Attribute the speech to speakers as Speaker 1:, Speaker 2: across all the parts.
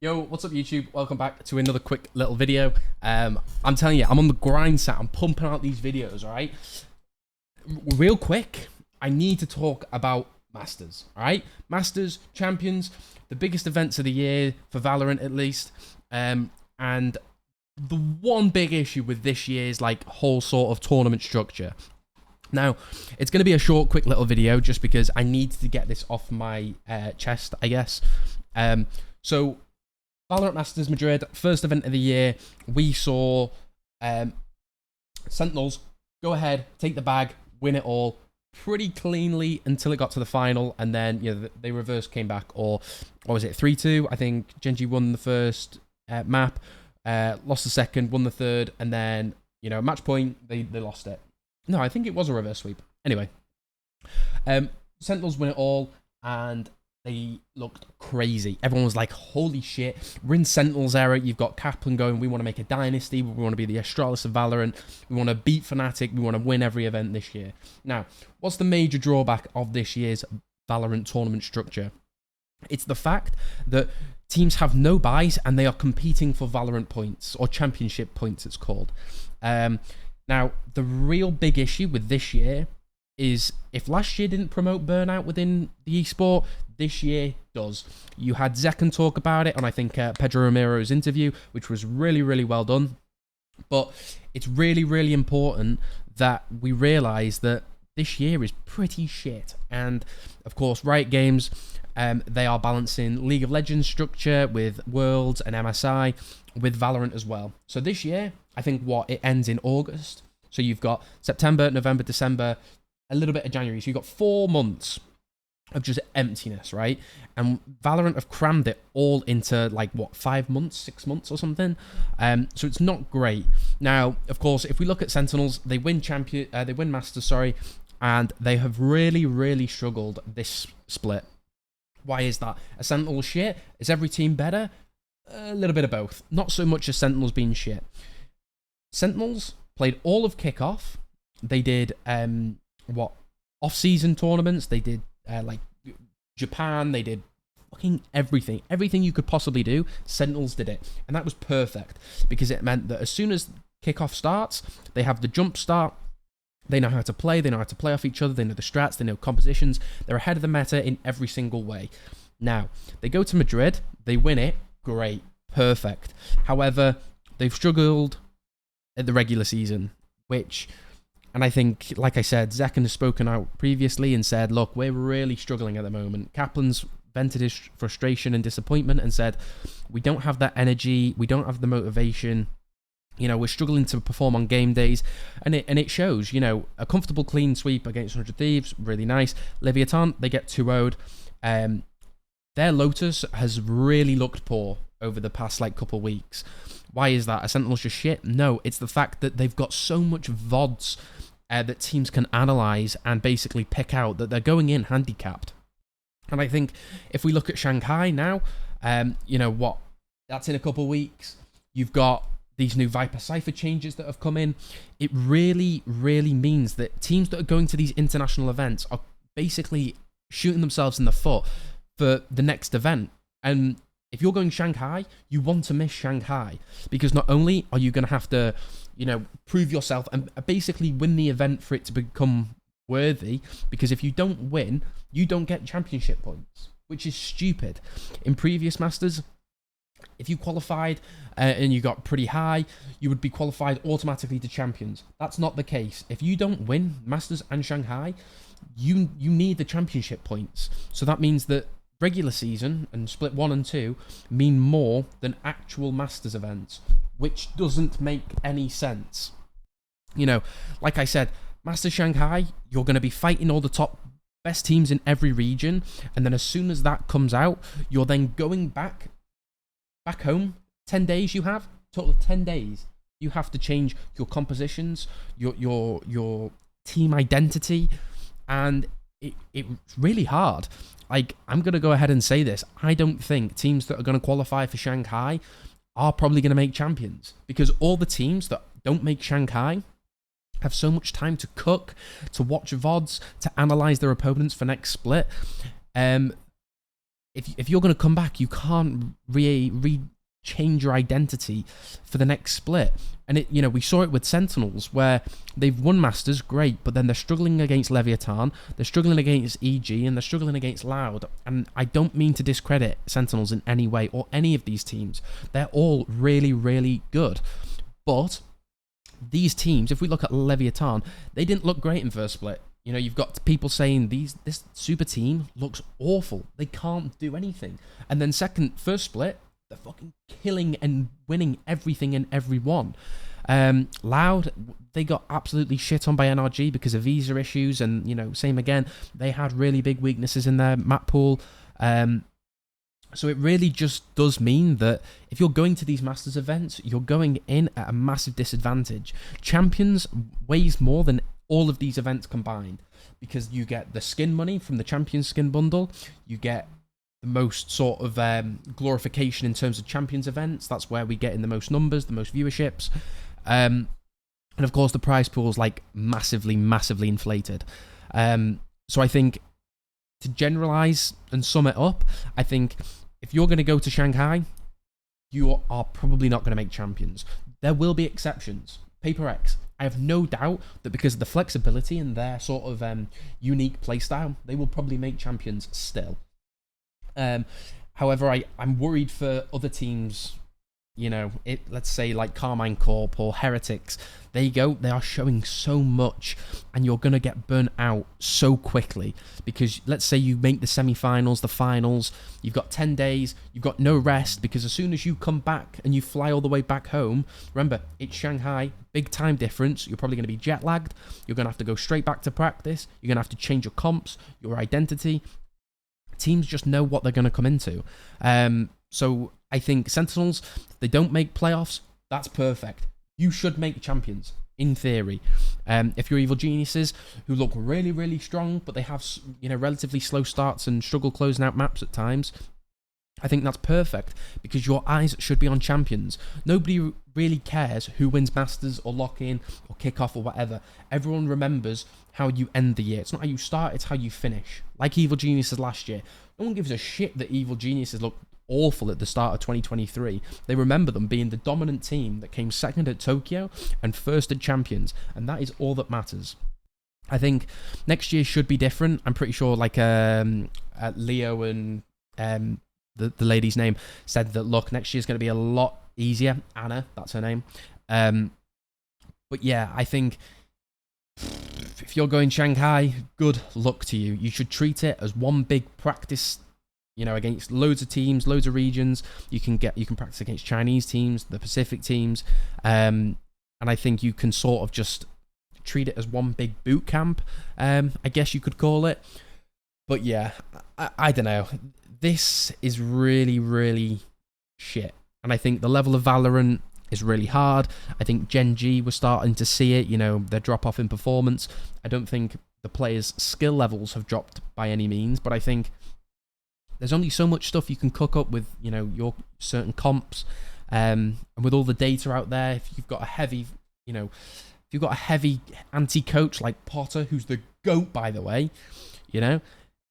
Speaker 1: Yo, what's up YouTube? Welcome back to another quick little video. I'm telling you, I'm on the grind set. I'm pumping out these videos, all right? Real quick, I need to talk about Masters, all right? Masters, Champions, the biggest events of the year, for Valorant at least. And the one big issue with this year's whole sort of tournament structure. Now, it's going to be a short, quick little video just because I need to get this off my chest, I guess. So, Valorant Masters Madrid, first event of the year, we saw Sentinels go ahead, take the bag, win it all pretty cleanly until it got to the final, and then they reverse came back, or what was it, 3-2? I think Genji won the first map, lost the second, won the third, and then match point they lost it. No, I think it was a reverse sweep. Anyway, Sentinels win it all, and they looked crazy. Everyone was like, holy shit, we're in Sentinels era. You've got Kaplan going, we want to make a dynasty. We want to be the Astralis of Valorant. We want to beat Fnatic. We want to win every event this year. Now, what's the major drawback of this year's Valorant tournament structure? It's the fact that teams have no buys and they are competing for Valorant points, or championship points it's called. Now, the real big issue with this year is if last year didn't promote burnout within the esport, this year does. You had Zekan talk about it on, I think, Pedro Romero's interview, which was really, really well done. But it's really, really important that we realise that this year is pretty shit. And, of course, Riot Games, they are balancing League of Legends structure with Worlds and MSI, with Valorant as well. So this year, I think it ends in August. So you've got September, November, December, a little bit of January. So you've got 4 months of just emptiness, right? And Valorant have crammed it all into 5 months, 6 months or something. So it's not great. Now, of course, if we look at Sentinels, they win Masters, and they have really, really struggled this split. Why is that? A Sentinel shit? Is every team better? A little bit of both. Not so much as Sentinels being shit. Sentinels played all of kickoff. They did off-season tournaments. They did Japan. They did fucking everything you could possibly do. Sentinels did it, and that was perfect because it meant that as soon as kickoff starts, they have the jump start. They know how to play. They know how to play off each other. They know the strats. They know compositions. They're ahead of the meta in every single way. Now they go to Madrid. They win it. Great, perfect. However, they've struggled at the regular season, and I think, like I said, Zekan has spoken out previously and said, look, we're really struggling at the moment. Kaplan's vented his frustration and disappointment and said, we don't have that energy, we don't have the motivation, we're struggling to perform on game days, and it shows. A comfortable clean sweep against 100 Thieves, really nice. Leviathan, they get 2-0'd. Their Lotus has really looked poor over the past couple weeks. Why is that? Are Sentinels just shit? No, it's the fact that they've got so much VODs that teams can analyze and basically pick out that they're going in handicapped. And I think if we look at Shanghai now, that's in a couple of weeks. You've got these new Viper Cypher changes that have come in. It really, really means that teams that are going to these international events are basically shooting themselves in the foot for the next event. And if you're going Shanghai, you want to miss Shanghai, because not only are you going to have to, prove yourself and basically win the event for it to become worthy, because if you don't win, you don't get championship points, which is stupid. In previous Masters, if you qualified and you got pretty high, you would be qualified automatically to champions. That's not the case. If you don't win Masters and Shanghai, you need the championship points. So that means that regular season and split 1 and 2 mean more than actual Masters events, which doesn't make any sense. Like I said, Masters Shanghai, you're going to be fighting all the top best teams in every region, and then as soon as that comes out, you're then going back home. 10 days you have, total of 10 days. You have to change your compositions, your team identity, and it's really hard. I'm going to go ahead and say this. I don't think teams that are going to qualify for Shanghai are probably going to make champions, because all the teams that don't make Shanghai have so much time to cook, to watch VODs, to analyze their opponents for next split. if you're going to come back, you can't change your identity for the next split. And it, we saw it with Sentinels, where they've won Masters, great, but then they're struggling against Leviathan, they're struggling against EG, and they're struggling against Loud. And I don't mean to discredit Sentinels in any way, or any of these teams. They're all really, really good. But these teams, if we look at Leviathan, they didn't look great in first split. You've got people saying this super team looks awful. They can't do anything. And then first split, they're fucking killing and winning everything and everyone. Loud, they got absolutely shit on by NRG because of visa issues, and same again. They had really big weaknesses in their map pool. So it really just does mean that if you're going to these Masters events, you're going in at a massive disadvantage. Champions weighs more than all of these events combined, because you get the skin money from the Champions skin bundle, you get the most sort of glorification in terms of Champions events. That's where we get in the most numbers, the most viewerships, and of course the prize pool is like massively inflated. So I think, to generalize and sum it up, I think if you're going to go to Shanghai, you are probably not going to make Champions. There will be exceptions. Paper X, I have no doubt that because of the flexibility and their sort of unique playstyle, they will probably make Champions still. However, I'm worried for other teams, let's say like Carmine Corp or Heretics. There you go, they are showing so much, and you're going to get burnt out so quickly, because let's say you make the semi-finals, the finals, you've got 10 days, you've got no rest, because as soon as you come back and you fly all the way back home, remember, it's Shanghai, big time difference, you're probably going to be jet lagged, you're going to have to go straight back to practice, you're going to have to change your comps, your identity. Teams just know what they're going to come into. So I think Sentinels, they don't make playoffs, that's perfect. You should make Champions, in theory. If you're Evil Geniuses, who look really, really strong, but they have relatively slow starts and struggle closing out maps at times, I think that's perfect, because your eyes should be on Champions. Nobody really cares who wins Masters or Lock-In or Kickoff or whatever. Everyone remembers how you end the year. It's not how you start, it's how you finish. Like Evil Geniuses last year. No one gives a shit that Evil Geniuses looked awful at the start of 2023. They remember them being the dominant team that came second at Tokyo and first at Champions, and that is all that matters. I think next year should be different. I'm pretty sure like Leo and the lady's name said that, look, next year's going to be a lot easier. Anna, that's her name. But yeah, I think if you're going Shanghai, good luck to you. You should treat it as one big practice, against loads of teams, loads of regions. You can practice against Chinese teams, the Pacific teams, and I think you can sort of just treat it as one big boot camp, I guess you could call it. But yeah, I don't know. This is really, really shit. And I think the level of Valorant is really hard. I think Gen G, we're starting to see it, their drop off in performance. I don't think the players' skill levels have dropped by any means, but I think there's only so much stuff you can cook up with, your certain comps, and with all the data out there. If you've got a heavy, anti-coach like Potter, who's the GOAT, by the way,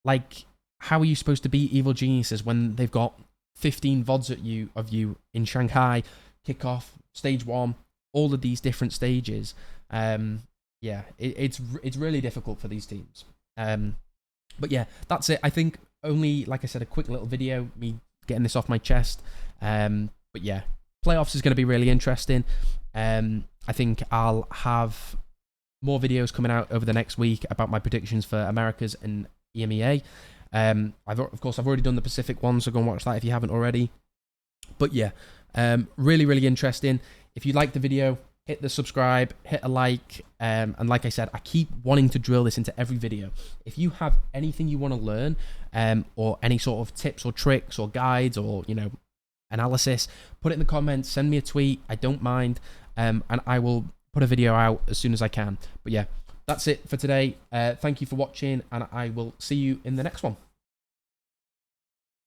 Speaker 1: like, how are you supposed to beat Evil Geniuses when they've got 15 VODs of you in Shanghai, Kickoff, Stage 1, all of these different stages? Yeah, it's really difficult for these teams. But yeah, that's it. I think only, like I said, a quick little video, me getting this off my chest. But yeah, playoffs is going to be really interesting. I think I'll have more videos coming out over the next week about my predictions for Americas and EMEA. Of course, I've already done the Pacific one, so go and watch that if you haven't already. But yeah, really, really interesting. If you like the video, hit the subscribe, hit a like, and like I said, I keep wanting to drill this into every video. If you have anything you want to learn, or any sort of tips or tricks or guides or, analysis, put it in the comments, send me a tweet, I don't mind, and I will put a video out as soon as I can. But yeah, that's it for today. Thank you for watching, and I will see you in the next one.